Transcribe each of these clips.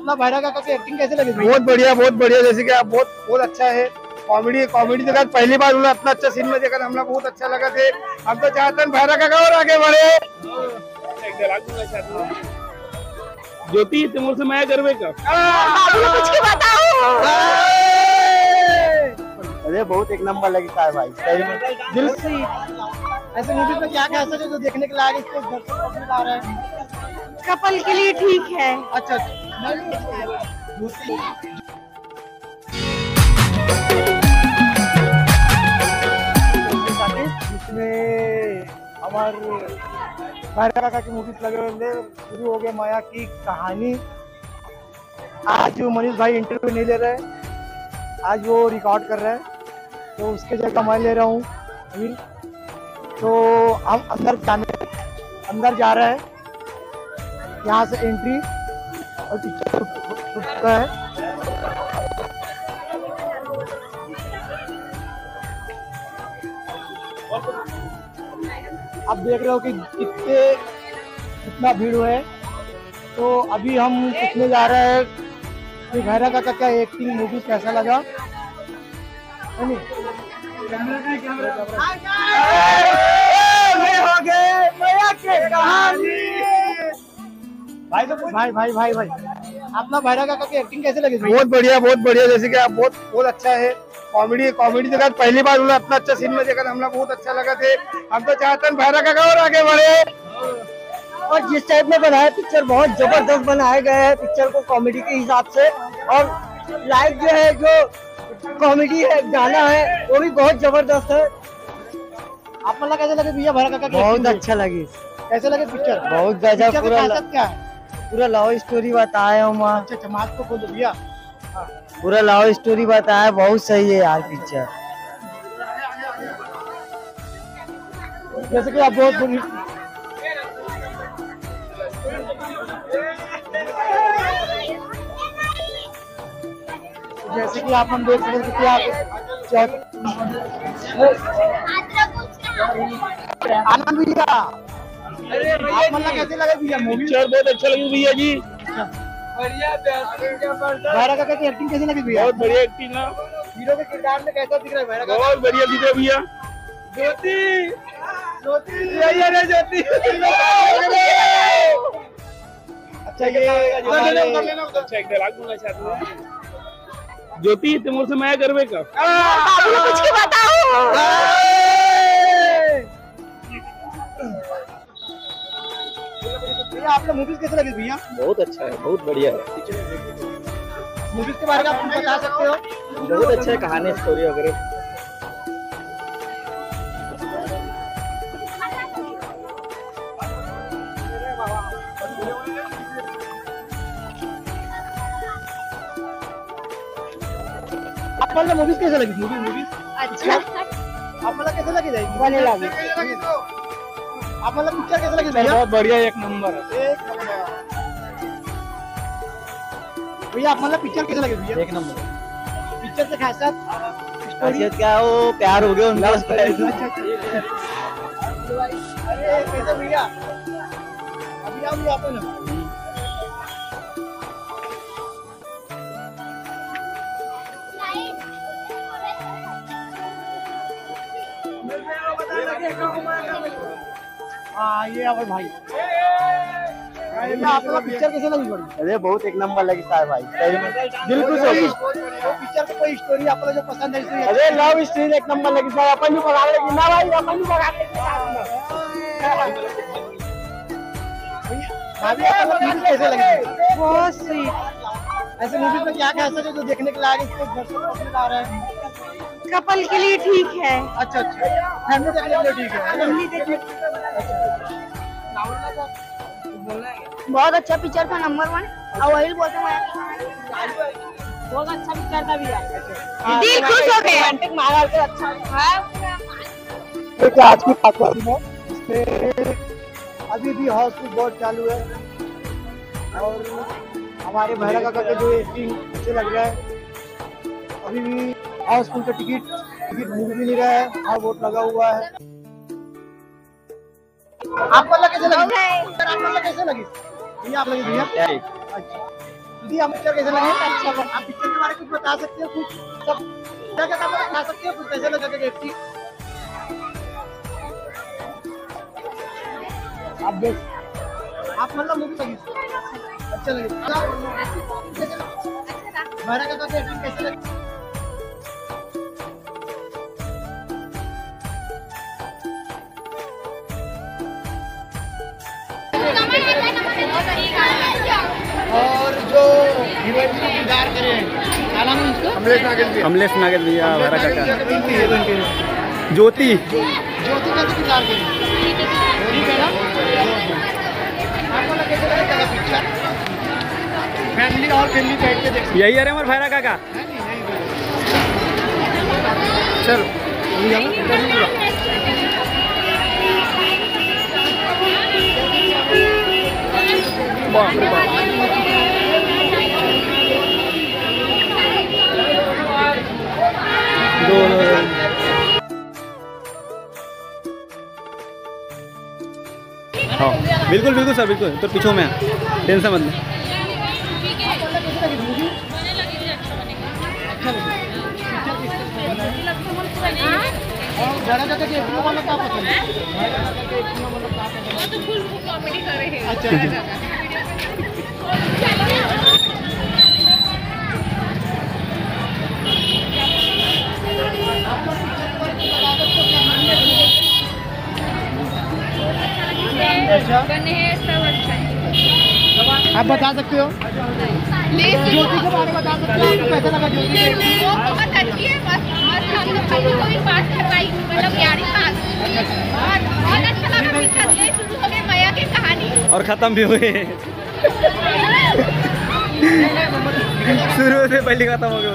अपना भैरा काका की एक्टिंग कैसे लगी? बहुत बढ़िया। जैसे कि आप बहुत अच्छा है। कॉमेडी देखा, पहली बार उन्होंने अपना अच्छा सीन में देखा, हमला बहुत अच्छा लगा थे। हम तो चाहते हैं भैरा काका और आगे बढ़े। ज्योति तुम से मैं करवे का कुछ बताओ। अरे बहुत एक नंबर लगी था भाई, सही में दिल से। ऐसे मूवीज में क्या ऐसा जो देखने के लायक इसको दर्शक पसंद आ रहा है? कपल के लिए ठीक है। अच्छा इसमें हमारे भैरा काका की मूवीज लगे हुए शुरू हो गए। माया की कहानी। आज मनीष भाई इंटरव्यू नहीं ले रहे, आज वो रिकॉर्ड कर रहे हैं, तो उसके जगह मैं ले रहा हूँ। तो हम अंदर जा रहे हैं। यहाँ से एंट्री और पिक्चर का है। आप देख रहे हो कि कितना भीड़ है। तो अभी हम पूछने जा रहे हैं कि भैरा काका क्या एक्टिंग मूवी कैसा लगा। भाई अपना भैरा काका की एक्टिंग कैसे लगी? बहुत बढ़िया। जैसे कि आप बहुत अच्छा है। कॉमेडी देखा, पहली बार उन्होंने अपना अच्छा सीन में देखा, हमला बहुत अच्छा लगा थे। हम तो चाहते हैं भैरा काका और आगे बढ़े। और जिस टाइप में बनाया पिक्चर बहुत जबरदस्त बनाया गया है पिक्चर को कॉमेडी के हिसाब से। और लाइव जो है जो कॉमेडी है गाना है वो भी बहुत जबरदस्त है। आप मतलब कैसे लगे भैया भैरा काका? बहुत अच्छा लगी। कैसे लगे पिक्चर? बहुत गजब। पूरा लव स्टोरी बताया हूँ। अच्छा मास्क को खोल दो भैया। पूरा लव स्टोरी बताया, बहुत सही है यार पिक्चर। जैसे कि आप बहुत जैसे कि आप हम देख सकते हैं कि आप आनंद भैया आप मतलब कैसे लगे भैया मूवी? पिक्चर बहुत अच्छा लगी भैया जी। भैरा काका की एक्टिंग कैसी लगी भैया? बहुत बढ़िया एक्टिंग है। हीरो के किरदार में कैसा दिख रहा है भैरा काका? बहुत बढ़िया दिख रहा है भैया। अच्छा ये ज्योति तुम से मैं करवे का कुछ बताओ। आपने मूवीज कैसे लगी भैया? बहुत अच्छा है, बहुत बढ़िया है। मूवीज के बारे में आप बता सकते हो? बहुत अच्छा है, कहानी स्टोरी वगैरह। आप मतलब मूवीज कैसे लगी? मूवीज अच्छा आप मतलब कैसे लगी जाएगी? आप मतलब पिक्चर कैसे लगी भैया? बहुत बढ़िया, एक नंबर। भैया आप मतलब पिक्चर कैसे लगी भैया? एक नंबर। पिक्चर से खासियत क्या वो प्यार हो गया उनका। अरे कैसे भैया अभी आओ यहाँ पे ना। हाँ ये और भाई आपका पिक्चर कैसे लगी? अरे बहुत एक नंबर लगी था भाई, सही में दिल खुश हो गई। पिक्चर की कोई स्टोरी आपको जो पसंद है? अरे लव स्टोरी एक नंबर लगी था। अपन भी पकड़ लेगी ना भाई, अपन भी पकड़ लेगी। कैसे लगी? बहुत स्वीट। ऐसे मूवीज में क्या ऐसा जो देखने के लायक इसको दर्शक पसंद आ रहा है? कपल के लिए ठीक है। अच्छा फैमिली देखने के लिए ठीक है। फैमिली देखने बहुत अच्छा पिक्चर था, नंबर 1। और वही बोलते हैं बहुत अच्छा पिक्चर था भैया। दिल खुश हो गया। रोमांटिक माहौल पे अच्छा है। देखिए आज की बात है, अभी भी हाउसफुल बहुत चालू है और हमारे भैरा काका के जो एक्टिंग अच्छे लग रहा है। अभी भी हाउसफुल का टिकट मिल भी नहीं रहा है और वोट लगा हुआ है। आपको कैसे लगी? आपको कैसे लगी भैया? आप लगी भैया? अच्छा जी आप पिक्चर कैसे लगे? अच्छा, आप पिक्चर के बारे में कुछ बता सकते हो? कुछ सब क्या क्या आप बता सकते हो? कुछ कैसे लगा देखती? आप मतलब मूवी लगी अच्छा लगी? भैरा काका की एक्टिंग कैसे लगी? और जो हीरोइन को किरदार करे क्या नाम है उसका? अमलेश नागेश भैया भैरा काका। ज्योति ज्योति कैसे किरदार करे? ठीक है ना? आपको लगे कैसा लगा पिक्चर? फैमिली और फैमिली बैठ के देख यही अरे हमारे भैरा काका। चल बाप रे बाप। हाँ बिल्कुल बिल्कुल सर बिल्कुल। तो पीछे में टेंशन मत ले। आप बता सकते हो? ज्योति के बारे में बता सकते हो? आपको कैसा लगा ज्योति? वो बहुत अच्छी है, मस्त हम लोग भाई को भी पास करवाई, मतलब यारी पास और बहुत अच्छा लगा पिक्चर। ये शुरू हो गई माया की कहानी और खत्म भी हुए। शुरू से पहले खत्म हो गया।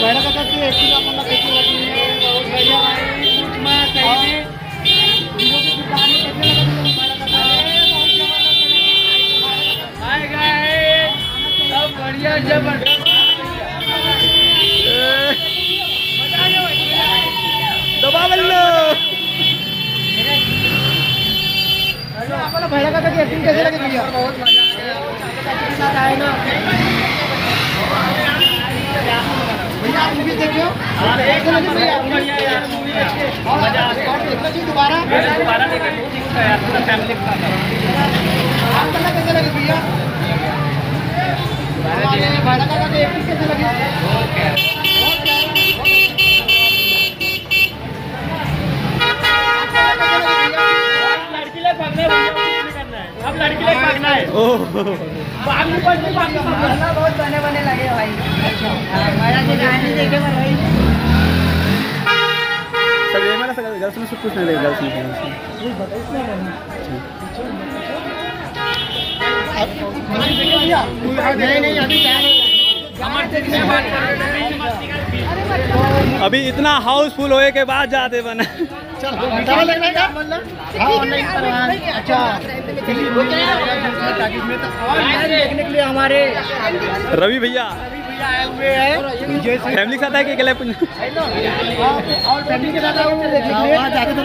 भैरा काका की एक्टिंग आपको कैसी लगी? बहुत बढ़िया है। कुछ मैं चाहिए हीरो के किरदार में कैसे लगा भैरा काका? हाय गाइस, सब बढ़िया जबरदस्त। दबा बल्लो। आपको भैरा काका की एक्टिंग कैसे लगी भैया? बहुत मजा आ गया। भैया आप मूवी देख रहे हो? कैसे लगी भैया? बढ़िया यार, मूवी अच्छी है। मजा आ गया। देखना चाहिए दोबारा? दोबारा देखना यार, पूरा फैमिली के साथ। आपको कैसे लगी भैया? भैरा काका की एक्टिंग कैसे लगी? अब लड़की ले भागना है। ओह बहुत बने लगे भाई। अच्छा महाराज जी कहानी देखे भाई। सर ये मेरा गर्ल्स में सब कुछ नहीं देगा। गर्ल्स में नहीं अभी अभी इतना हाउसफुल होए के बाद जाते बना। डबल लगना है मतलब? हाँ ऑनलाइन करवाएं। अच्छा ऑनलाइन देखने के लिए हमारे रवि भैया आए हुए हैं। फैमिली के साथ है कि अकेले? और फैमिली के साथ आए हुए देखने के लिए जाते थे।